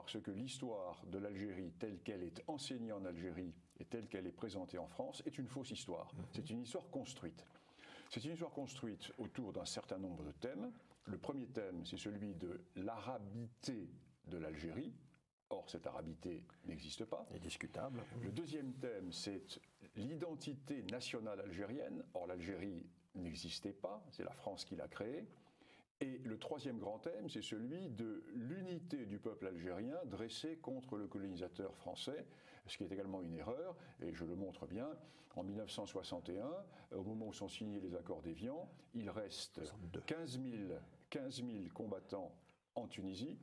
parce que l'histoire de l'Algérie telle qu'elle est enseignée en Algérie et telle qu'elle est présentée en France est une fausse histoire. C'est une histoire construite. C'est une histoire construite autour d'un certain nombre de thèmes. Le premier thème, c'est celui de l'arabité de l'Algérie. Or, cette arabité n'existe pas. Indiscutable. Le deuxième thème, c'est l'identité nationale algérienne. Or, l'Algérie n'existait pas, c'est la France qui l'a créée. Et le troisième grand thème, c'est celui de l'unité du peuple algérien dressée contre le colonisateur français, ce qui est également une erreur, et je le montre bien. En 1961, au moment où sont signés les accords d'Évian, il reste 15 000 combattants en Tunisie,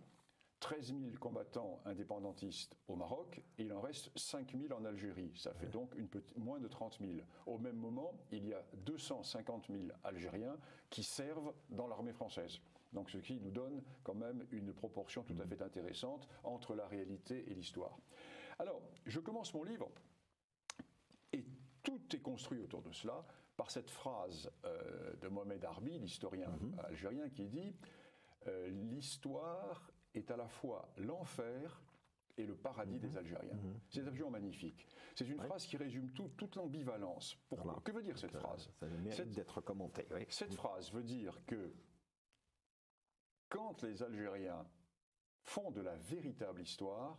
13 000 combattants indépendantistes au Maroc, et il en reste 5 000 en Algérie. Ça fait donc moins de 30 000. Au même moment, il y a 250 000 Algériens qui servent dans l'armée française. Donc ce qui nous donne quand même une proportion tout à fait intéressante entre la réalité et l'histoire. Alors, je commence mon livre, et tout est construit autour de cela, par cette phrase de Mohamed Harbi, l'historien algérien, qui dit « L'histoire est à la fois l'enfer et le paradis des Algériens ». C'est absolument magnifique. C'est une phrase qui résume toute l'ambivalence. Pourquoi ? Voilà. Que veut dire cette phrase ? Ça mérite d'être commenté. Oui. Cette phrase veut dire que quand les Algériens font de la véritable histoire,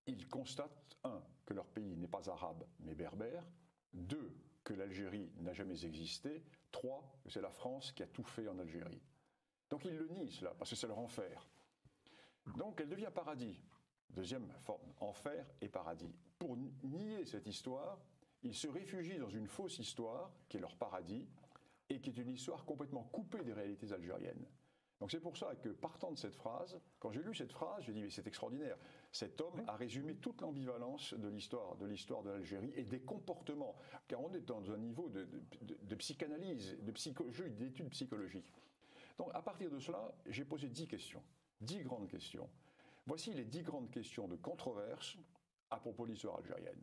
ils constatent, 1, que leur pays n'est pas arabe mais berbère, 2, que l'Algérie n'a jamais existé, 3, que c'est la France qui a tout fait en Algérie. Donc ils le nient cela, parce que c'est leur enfer. Donc elle devient paradis. Deuxième forme, enfer et paradis. Pour nier cette histoire, ils se réfugient dans une fausse histoire, qui est leur paradis, et qui est une histoire complètement coupée des réalités algériennes. Donc c'est pour ça que, partant de cette phrase, quand j'ai lu cette phrase, j'ai dit mais c'est extraordinaire. Cet homme a résumé toute l'ambivalence de l'histoire de l'Algérie et des comportements, car on est dans un niveau de psychanalyse, de psychologie, d'études psychologiques. Donc à partir de cela, j'ai posé 10 questions, 10 grandes questions. Voici les 10 grandes questions de controverse à propos de l'histoire algérienne.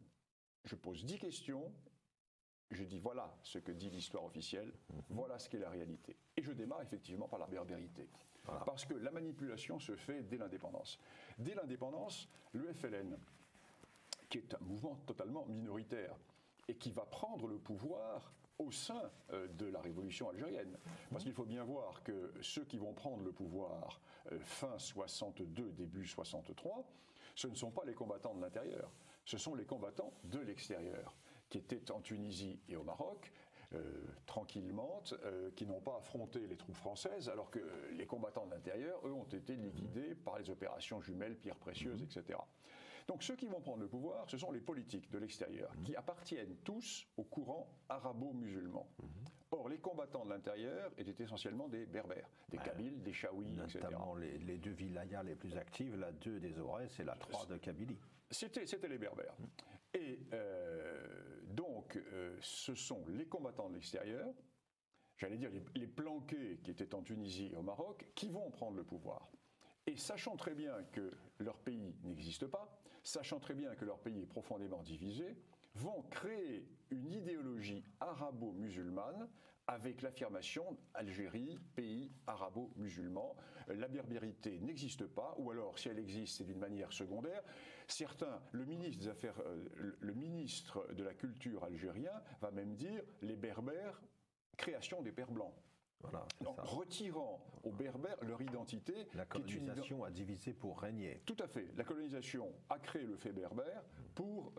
Je pose 10 questions, je dis voilà ce que dit l'histoire officielle, voilà ce qu'est la réalité. Et je démarre effectivement par la berbérité. Voilà. Parce que la manipulation se fait dès l'indépendance. Dès l'indépendance, le FLN, qui est un mouvement totalement minoritaire, et qui va prendre le pouvoir au sein de la révolution algérienne. Parce qu'il faut bien voir que ceux qui vont prendre le pouvoir fin 62, début 63, ce ne sont pas les combattants de l'intérieur, ce sont les combattants de l'extérieur, qui étaient en Tunisie et au Maroc, tranquillement, qui n'ont pas affronté les troupes françaises, alors que les combattants de l'intérieur, eux, ont été liquidés par les opérations jumelles, pierres précieuses, etc. Donc ceux qui vont prendre le pouvoir, ce sont les politiques de l'extérieur, qui appartiennent tous au courant arabo-musulman. Or, les combattants de l'intérieur étaient essentiellement des berbères, des kabyles, des chaouis, etc. Notamment les deux wilayas les plus actives, la 2 des Aurès et la 3 de Kabylie. C'était les berbères. Et donc, ce sont les combattants de l'extérieur, j'allais dire les planqués qui étaient en Tunisie et au Maroc, qui vont prendre le pouvoir. Et sachant très bien que leur pays n'existe pas, sachant très bien que leur pays est profondément divisé, vont créer une idéologie arabo-musulmane avec l'affirmation Algérie, pays arabo-musulman. La berbérité n'existe pas, ou alors si elle existe, c'est d'une manière secondaire. Certains, le ministre de la culture algérien va même dire les berbères, création des pères blancs. Voilà, donc, ça. Retirant aux Berbères leur identité. La colonisation a divisé pour régner. Tout à fait. La colonisation a créé le fait berbère pour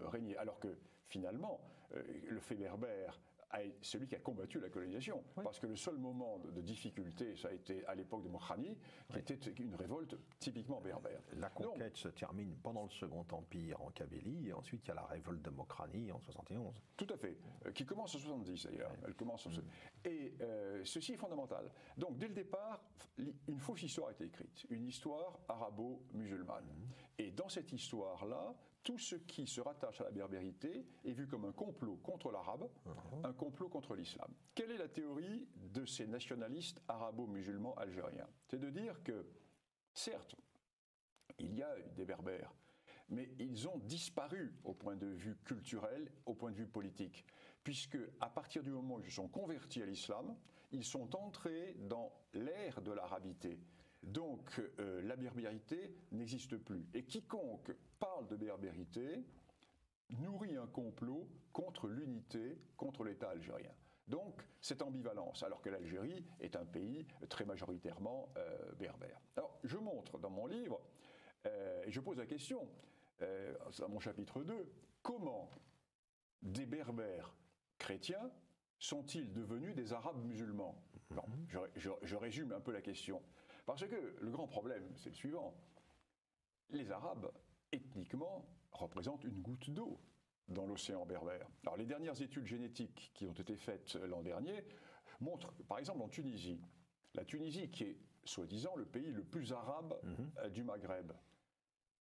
régner. Alors que finalement, le fait berbère est celui qui a combattu la colonisation. Oui. Parce que le seul moment de difficulté, ça a été à l'époque de Mokhrani, qui était une révolte typiquement berbère. La conquête se termine pendant le Second Empire en Kabylie, et ensuite il y a la révolte de Mokhrani en 71. Tout à fait. Qui commence en 70 d'ailleurs. Oui. Elle commence en... Et ceci est fondamental. Donc dès le départ, une fausse histoire a été écrite. Une histoire arabo-musulmane. Et dans cette histoire-là, tout ce qui se rattache à la berbérité est vu comme un complot contre l'arabe, un complot contre l'islam. Quelle est la théorie de ces nationalistes arabo-musulmans algériens? C'est de dire que, certes, il y a des berbères, mais ils ont disparu au point de vue culturel, au point de vue politique, puisque à partir du moment où ils se sont convertis à l'islam, ils sont entrés dans l'ère de l'arabité. Donc la berbérité n'existe plus. Et quiconque parle de berbérité nourrit un complot contre l'unité, contre l'État algérien. Donc, cette ambivalence, alors que l'Algérie est un pays très majoritairement berbère. Alors, je montre dans mon livre, et je pose la question, dans mon chapitre 2, comment des berbères chrétiens sont-ils devenus des arabes musulmans? Bon, je résume un peu la question. Parce que le grand problème, c'est le suivant. Les Arabes, ethniquement, représentent une goutte d'eau dans l'océan berbère. Alors, les dernières études génétiques qui ont été faites l'an dernier montrent, par exemple, en Tunisie, la Tunisie qui est, soi-disant, le pays le plus arabe du Maghreb,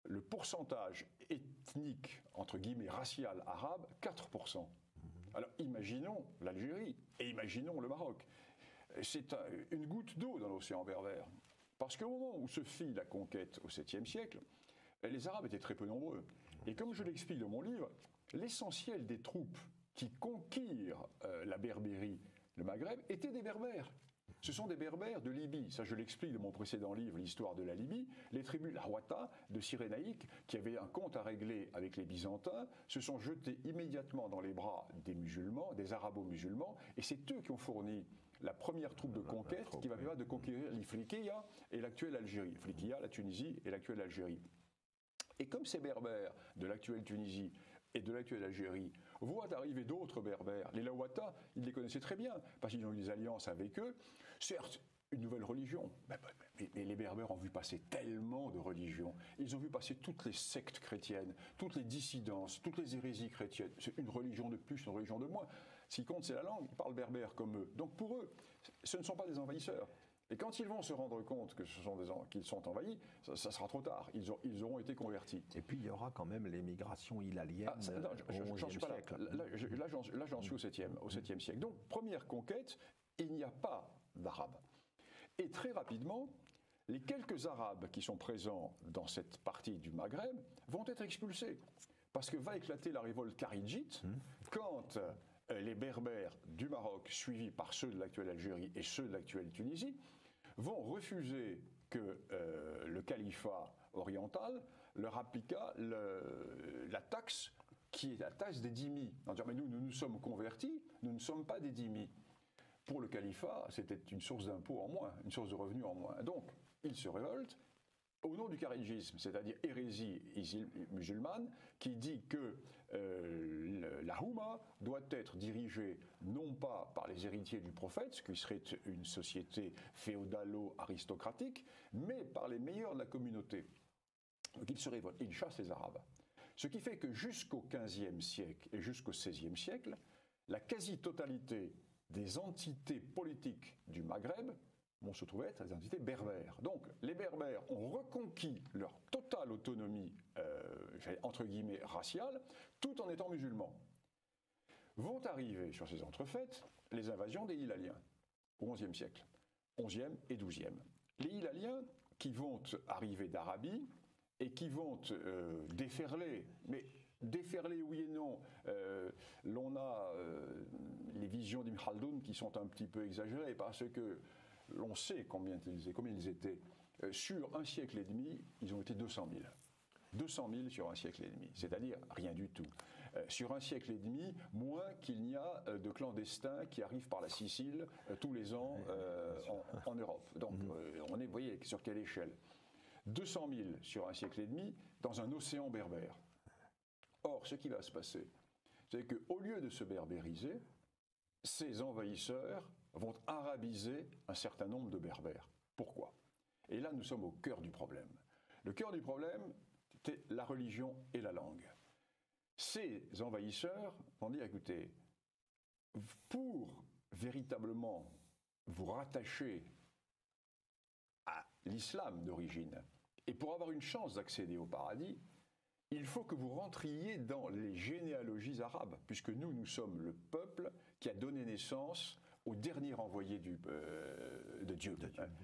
le pourcentage ethnique, entre guillemets, racial arabe, 4%. Alors, imaginons l'Algérie et imaginons le Maroc. C'est une goutte d'eau dans l'océan berbère. Parce qu'au moment où se fit la conquête au 7e siècle, les Arabes étaient très peu nombreux. Et comme je l'explique dans mon livre, l'essentiel des troupes qui conquirent la Berbérie, le Maghreb, étaient des Berbères. Ce sont des Berbères de Libye. Ça, je l'explique dans mon précédent livre, l'histoire de la Libye. Les tribus Lahwata de Cyrénaïque, qui avaient un compte à régler avec les Byzantins, se sont jetés immédiatement dans les bras des musulmans, des arabo-musulmans, et c'est eux qui ont fourni la première troupe de conquête qui va permettre de conquérir l'Ifriqiya et l'actuelle Algérie. L'Ifriqiya, la Tunisie et l'actuelle Algérie. Et comme ces Berbères de l'actuelle Tunisie et de l'actuelle Algérie voient arriver d'autres Berbères, les Lawata, ils les connaissaient très bien, parce qu'ils ont eu des alliances avec eux. Certes, une nouvelle religion, mais les Berbères ont vu passer tellement de religions. Ils ont vu passer toutes les sectes chrétiennes, toutes les dissidences, toutes les hérésies chrétiennes. C'est une religion de plus, une religion de moins. Ce qui compte, c'est la langue. Ils parlent berbère comme eux. Donc pour eux, ce ne sont pas des envahisseurs. Et quand ils vont se rendre compte que qu'ils sont envahis, ça sera trop tard. Ils auront été convertis. Et puis il y aura quand même l'émigration hilalienne au XIe siècle. Là, j'en suis au 7e siècle. Donc, première conquête, il n'y a pas d'Arabes. Et très rapidement, les quelques Arabes qui sont présents dans cette partie du Maghreb vont être expulsés. Parce que va éclater la révolte kharidjite quand les Berbères du Maroc, suivis par ceux de l'actuelle Algérie et ceux de l'actuelle Tunisie, vont refuser que le califat oriental leur appliqua la taxe qui est la taxe des dhimmis. En disant, mais nous nous sommes convertis, nous ne sommes pas des dhimmis. Pour le califat, c'était une source d'impôt en moins, une source de revenus en moins. Donc, ils se révoltent au nom du kharidjisme, c'est-à-dire hérésie musulmane, qui dit que la Houma doit être dirigée non pas par les héritiers du prophète, ce qui serait une société féodalo-aristocratique, mais par les meilleurs de la communauté. Donc ils se révoltent, ils chassent les Arabes. Ce qui fait que jusqu'au XVe siècle et jusqu'au XVIe siècle, la quasi-totalité des entités politiques du Maghreb vont se trouver être des entités berbères. Donc, les berbères ont reconquis leur totale autonomie, entre guillemets, raciale, tout en étant musulmans. Vont arriver sur ces entrefaites les invasions des Hilaliens, au XIe siècle, XIe et XIIe. Les Hilaliens qui vont arriver d'Arabie et qui vont déferler, mais déferler oui et non, l'on a les visions d'Ibn Khaldoun qui sont un petit peu exagérées parce que l'on sait combien ils étaient. Sur un siècle et demi, ils ont été 200 000. 200 000 sur un siècle et demi, c'est-à-dire rien du tout. Sur un siècle et demi, moins qu'il n'y a de clandestins qui arrivent par la Sicile tous les ans en Europe. Donc on est, vous voyez, sur quelle échelle? 200 000 sur un siècle et demi dans un océan berbère. Or, ce qui va se passer, c'est qu'au lieu de se berbériser, ces envahisseurs vont arabiser un certain nombre de berbères. Pourquoi? Et là, nous sommes au cœur du problème. Le cœur du problème, c'est la religion et la langue. Ces envahisseurs vont dire, écoutez, pour véritablement vous rattacher à l'islam d'origine, et pour avoir une chance d'accéder au paradis, il faut que vous rentriez dans les généalogies arabes, puisque nous sommes le peuple qui a donné naissance au dernier envoyé de Dieu,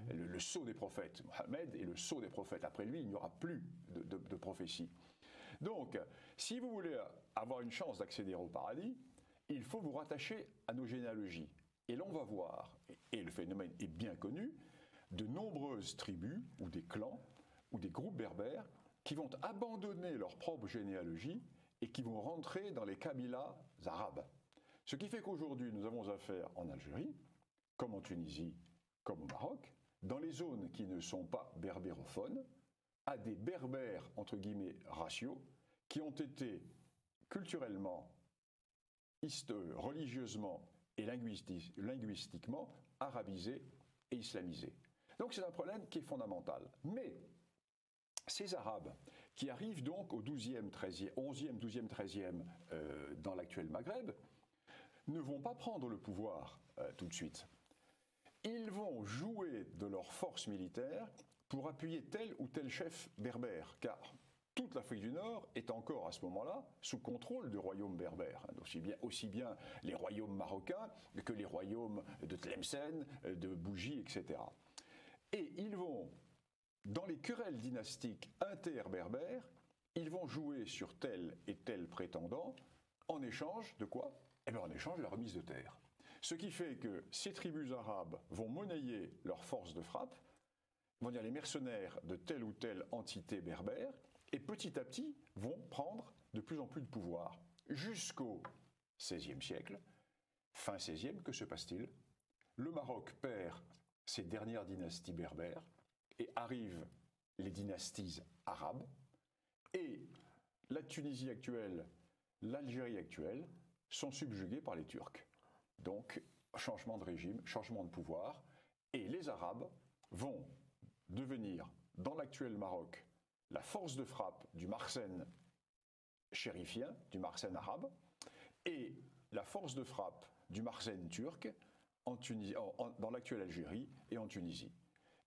le sceau des prophètes. Mohammed est le sceau des prophètes. Après lui, il n'y aura plus de prophétie. Donc, si vous voulez avoir une chance d'accéder au paradis, il faut vous rattacher à nos généalogies. Et l'on va voir, et le phénomène est bien connu, de nombreuses tribus ou des clans ou des groupes berbères qui vont abandonner leur propre généalogie et qui vont rentrer dans les Kabylas arabes. Ce qui fait qu'aujourd'hui, nous avons affaire en Algérie, comme en Tunisie, comme au Maroc, dans les zones qui ne sont pas berbérophones, à des berbères, entre guillemets, raciaux, qui ont été culturellement, religieusement et linguistiquement arabisés et islamisés. Donc c'est un problème qui est fondamental. Mais ces Arabes, qui arrivent donc au 11e, 12e, 13e dans l'actuel Maghreb, ne vont pas prendre le pouvoir tout de suite. Ils vont jouer de leur force militaire pour appuyer tel ou tel chef berbère, car toute l'Afrique du Nord est encore à ce moment-là sous contrôle du royaume berbère, aussi bien les royaumes marocains que les royaumes de Tlemcen, de Bougie, etc. Et ils vont, dans les querelles dynastiques inter-berbères, ils vont jouer sur tel et tel prétendant en échange de quoi? Eh bien en échange de la remise de terre. Ce qui fait que ces tribus arabes vont monnayer leur force de frappe, vont dire les mercenaires de telle ou telle entité berbère, et petit à petit vont prendre de plus en plus de pouvoir. Jusqu'au XVIe siècle, fin XVIe, que se passe-t-il? Le Maroc perd ses dernières dynasties berbères et arrivent les dynasties arabes, et la Tunisie actuelle, l'Algérie actuelle sont subjuguées par les Turcs. Donc, changement de régime, changement de pouvoir, et les Arabes vont devenir, dans l'actuel Maroc, la force de frappe du Marsène chérifien, du Marsène arabe, et la force de frappe du Marsène turc dans l'actuelle Algérie et en Tunisie.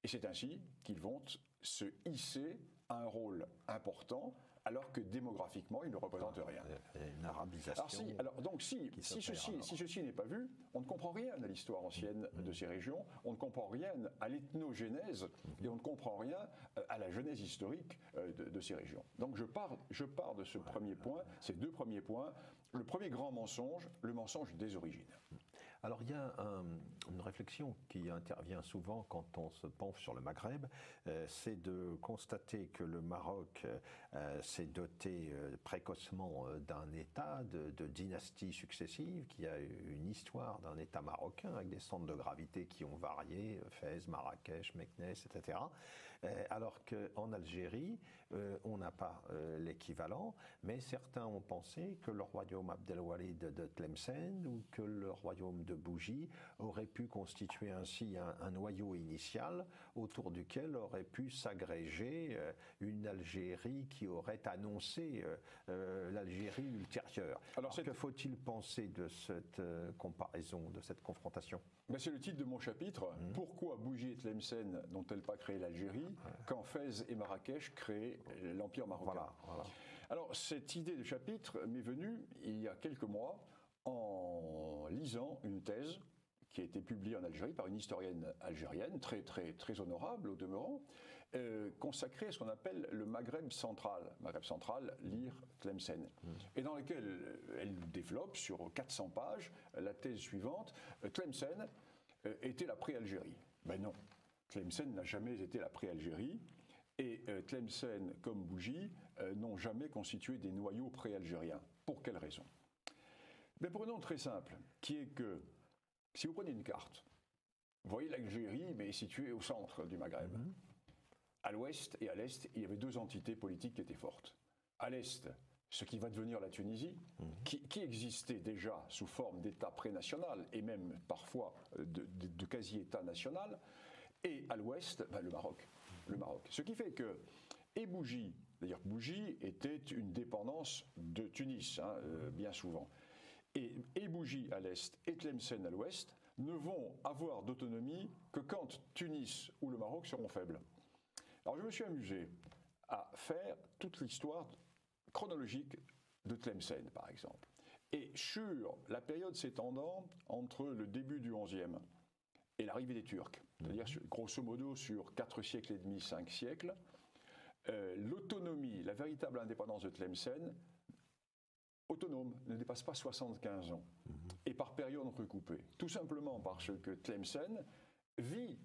Et c'est ainsi qu'ils vont se hisser à un rôle important, alors que démographiquement, ils ne représentent rien. Une arabisation. Si ceci n'est pas vu, on ne comprend rien à l'histoire ancienne de ces régions, on ne comprend rien à l'ethnogénèse et on ne comprend rien à la genèse historique de ces régions. Donc je pars de ce premier point, ces deux premiers points. Le premier grand mensonge, le mensonge des origines. Alors il y a une réflexion qui intervient souvent quand on se penche sur le Maghreb, c'est de constater que le Maroc s'est doté précocement d'un État, de dynasties successives, qui a une histoire d'un État marocain avec des centres de gravité qui ont varié, Fès, Marrakech, Meknès, etc. Alors qu'en Algérie, on n'a pas l'équivalent, mais certains ont pensé que le royaume Abdelwalid de Tlemcen ou que le royaume de Bougie aurait pu constituer ainsi un noyau initial autour duquel aurait pu s'agréger une Algérie qui aurait annoncé l'Algérie ultérieure. Alors que faut-il penser de cette comparaison, de cette confrontation? C'est le titre de mon chapitre. Pourquoi Bougie et Tlemcen n'ont-elles pas créé l'Algérie quand Fès et Marrakech créent l'Empire marocain? Voilà. Alors cette idée de chapitre m'est venue il y a quelques mois en lisant une thèse qui a été publiée en Algérie par une historienne algérienne, très honorable au demeurant, consacrée à ce qu'on appelle le Maghreb central. Maghreb central, lire Tlemcen. Et dans lequel elle développe sur 400 pages la thèse suivante: Tlemcen était la pré-Algérie. Ben non, Tlemcen n'a jamais été la pré-Algérie. Et Tlemcen comme Bougie n'ont jamais constitué des noyaux pré-algériens. Pour quelle raison? Pour une raison très simple, qui est que si vous prenez une carte, vous voyez l'Algérie est située au centre du Maghreb. À l'ouest et à l'est, il y avait deux entités politiques qui étaient fortes. À l'est, ce qui va devenir la Tunisie, qui existait déjà sous forme d'État pré-national et même parfois de quasi-État national, et à l'ouest, le Maroc. Ce qui fait que, et Bougie, d'ailleurs Bougie était une dépendance de Tunis, bien souvent, et Bougie à l'est et Tlemcen à l'ouest ne vont avoir d'autonomie que quand Tunis ou le Maroc seront faibles. Alors je me suis amusé à faire toute l'histoire chronologique de Tlemcen, par exemple. Et sur la période s'étendant entre le début du XIe et l'arrivée des Turcs, c'est-à-dire grosso modo sur 4 siècles et demi, 5 siècles, l'autonomie, la véritable indépendance de Tlemcen, autonome, ne dépasse pas 75 ans, et par période recoupée. Tout simplement parce que Tlemcen vit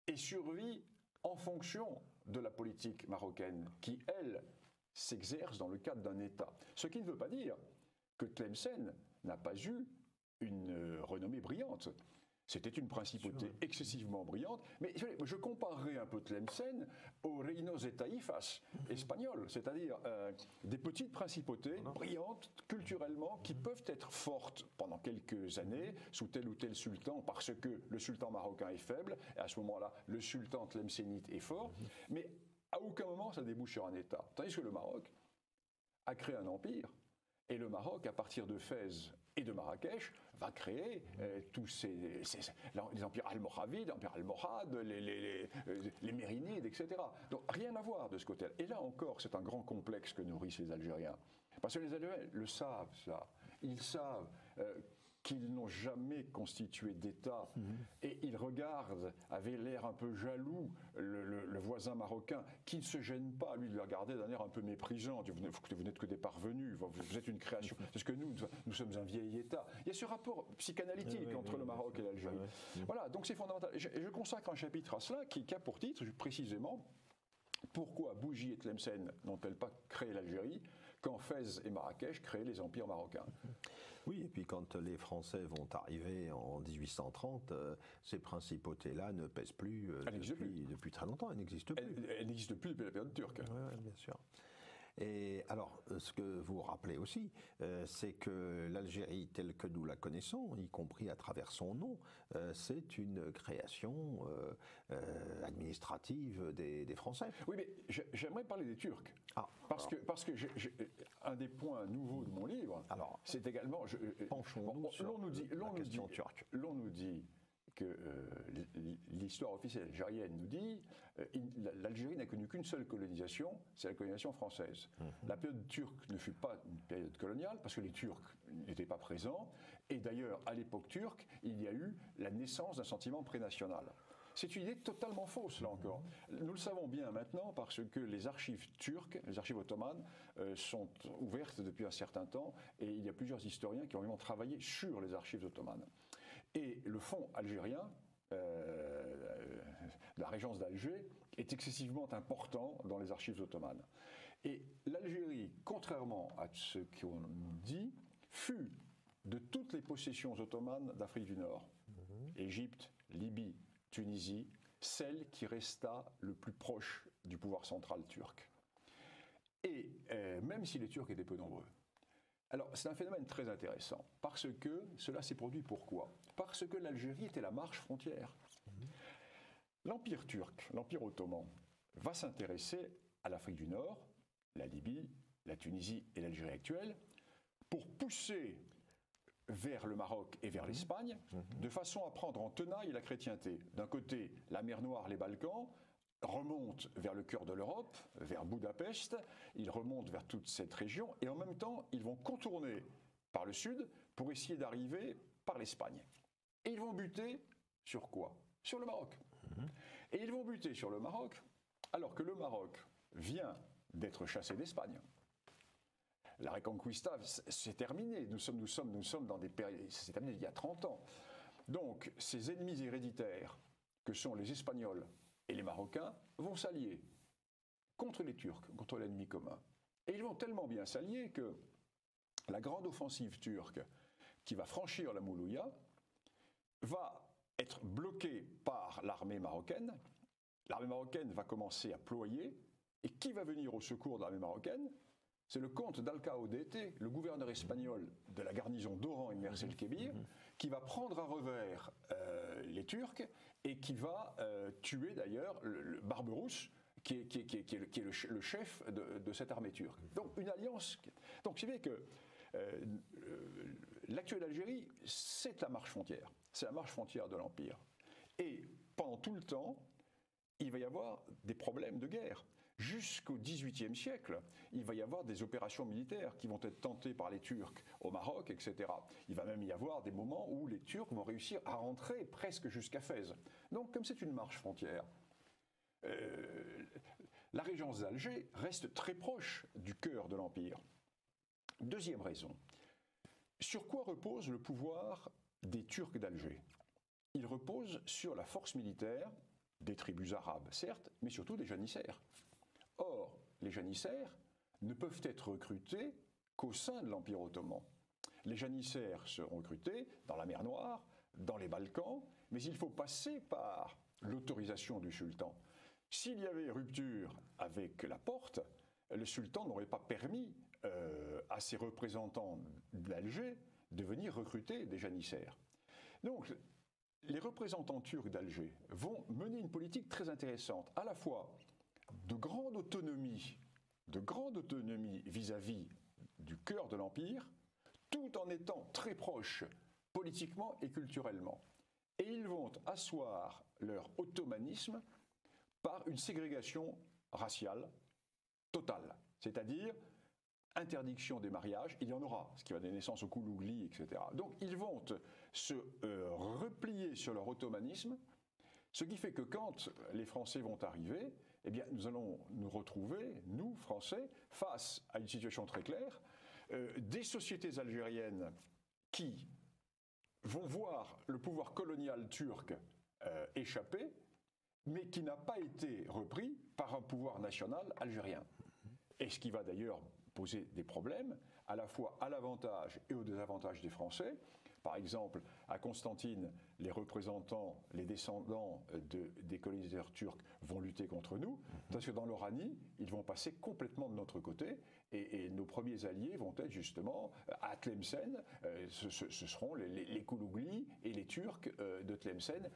et survit en fonction de la politique marocaine qui, elle, s'exerce dans le cadre d'un État. Ce qui ne veut pas dire que Tlemcen n'a pas eu une renommée brillante. C'était une principauté excessivement brillante, mais je comparerais un peu Tlemcen aux Reinos et Taifas espagnols, c'est-à-dire des petites principautés brillantes culturellement qui peuvent être fortes pendant quelques années sous tel ou tel sultan parce que le sultan marocain est faible, et à ce moment-là, le sultan tlemcenite est fort, mais à aucun moment ça débouche sur un État. Tandis que le Maroc a créé un empire, et le Maroc, à partir de Fès et de Marrakech, va créer tous les empires almoravides, l'empire almohade, les mérinides, etc. Donc rien à voir de ce côté-là. Et là encore, c'est un grand complexe que nourrissent les Algériens. Parce que les Algériens le savent, ça. Ils savent qu'ils n'ont jamais constitué d'État et ils regardent, avec l'air un peu jaloux, le voisin marocain qui ne se gêne pas, lui, de le regarder d'un air un peu méprisant. Vous n'êtes que des parvenus, vous êtes une création. Parce que nous sommes un vieil État. Il y a ce rapport psychanalytique entre le Maroc et l'Algérie. Voilà, donc c'est fondamental. Et je consacre un chapitre à cela qui a pour titre, précisément, pourquoi Bougie et Tlemcen n'ont-elles pas créé l'Algérie quand Fès et Marrakech créaient les empires marocains? Oui, et puis quand les Français vont arriver en 1830, ces principautés-là ne pèsent plus, depuis très longtemps, elles n'existent plus. Elles n'existent plus depuis la période turque. Oui, bien sûr. Et alors, ce que vous rappelez aussi, c'est que l'Algérie telle que nous la connaissons, y compris à travers son nom, c'est une création administrative des Français. Oui, mais j'aimerais parler des Turcs. Parce que un des points nouveaux de mon livre, c'est également... Penchons-nous sur la question turque. L'on nous dit que l'histoire officielle algérienne nous dit l'Algérie n'a connu qu'une seule colonisation, c'est la colonisation française. La période turque ne fut pas une période coloniale parce que les Turcs n'étaient pas présents et d'ailleurs à l'époque turque il y a eu la naissance d'un sentiment prénational. C'est une idée totalement fausse, là encore. Nous le savons bien maintenant parce que les archives turques, les archives ottomanes, sont ouvertes depuis un certain temps et il y a plusieurs historiens qui ont vraiment travaillé sur les archives ottomanes. Et le fonds algérien, la régence d'Alger, est excessivement important dans les archives ottomanes. Et l'Algérie, contrairement à ce qu'on nous dit, fut de toutes les possessions ottomanes d'Afrique du Nord, Égypte, Libye, Tunisie, celle qui resta le plus proche du pouvoir central turc. Et même si les Turcs étaient peu nombreux. Alors, c'est un phénomène très intéressant, parce que cela s'est produit pourquoi? Parce que l'Algérie était la marge frontière. L'Empire turc, l'Empire ottoman, va s'intéresser à l'Afrique du Nord, la Libye, la Tunisie et l'Algérie actuelle, pour pousser vers le Maroc et vers l'Espagne, de façon à prendre en tenaille la chrétienté. D'un côté, la mer Noire, les Balkans, remontent vers le cœur de l'Europe, vers Budapest, ils remontent vers toute cette région, et en même temps, ils vont contourner par le sud pour essayer d'arriver par l'Espagne. Et ils vont buter sur quoi? Sur le Maroc. Et ils vont buter sur le Maroc, alors que le Maroc vient d'être chassé d'Espagne. La Reconquista, c'est terminé. Nous sommes dans des périodes... C'est terminé il y a 30 ans. Donc, ces ennemis héréditaires, que sont les Espagnols et les Marocains, vont s'allier contre les Turcs, contre l'ennemi commun. Et ils vont tellement bien s'allier que la grande offensive turque, qui va franchir la Moulouya, va être bloquée par l'armée marocaine. L'armée marocaine va commencer à ployer. Et qui va venir au secours de l'armée marocaine? C'est le comte d'Alcaudete, le gouverneur espagnol de la garnison d'Oran et Mers-el-Kébir, qui va prendre à revers les Turcs et qui va tuer d'ailleurs le Barberousse, qui est le chef de cette armée turque. Donc une alliance. Donc c'est vrai que l'actuelle Algérie, c'est la marche frontière. C'est la marche frontière de l'Empire. Et pendant tout le temps, il va y avoir des problèmes de guerre. Jusqu'au XVIIIe siècle, il va y avoir des opérations militaires qui vont être tentées par les Turcs au Maroc, etc. Il va même y avoir des moments où les Turcs vont réussir à rentrer presque jusqu'à Fès. Donc, comme c'est une marche frontière, la régence d'Alger reste très proche du cœur de l'Empire. Deuxième raison. Sur quoi repose le pouvoir des Turcs d'Alger? Il repose sur la force militaire des tribus arabes, certes, mais surtout des janissaires. Or, les janissaires ne peuvent être recrutés qu'au sein de l'Empire ottoman. Les janissaires seront recrutés dans la mer Noire, dans les Balkans, mais il faut passer par l'autorisation du sultan. S'il y avait rupture avec la Porte, le sultan n'aurait pas permis à ses représentants d'Alger de venir recruter des janissaires. Donc, les représentants turcs d'Alger vont mener une politique très intéressante, à la fois de grande autonomie vis-à-vis du cœur de l'Empire, tout en étant très proches politiquement et culturellement. Et ils vont asseoir leur ottomanisme par une ségrégation raciale totale, c'est-à-dire interdiction des mariages, il y en aura, ce qui va donner naissance au Koulougli, etc. Donc ils vont se replier sur leur ottomanisme, ce qui fait que quand les Français vont arriver, eh bien, nous allons nous retrouver, nous, Français, face à une situation très claire, des sociétés algériennes qui vont voir le pouvoir colonial turc échapper, mais qui n'a pas été repris par un pouvoir national algérien. Et ce qui va d'ailleurs poser des problèmes, à la fois à l'avantage et au désavantage des Français. Par exemple, à Constantine, les représentants, les descendants des colonisateurs turcs vont lutter contre nous, parce que dans l'Oranie, ils vont passer complètement de notre côté, et nos premiers alliés vont être justement à Tlemcen, ce seront les Koulouglis et les Turcs de Tlemcen.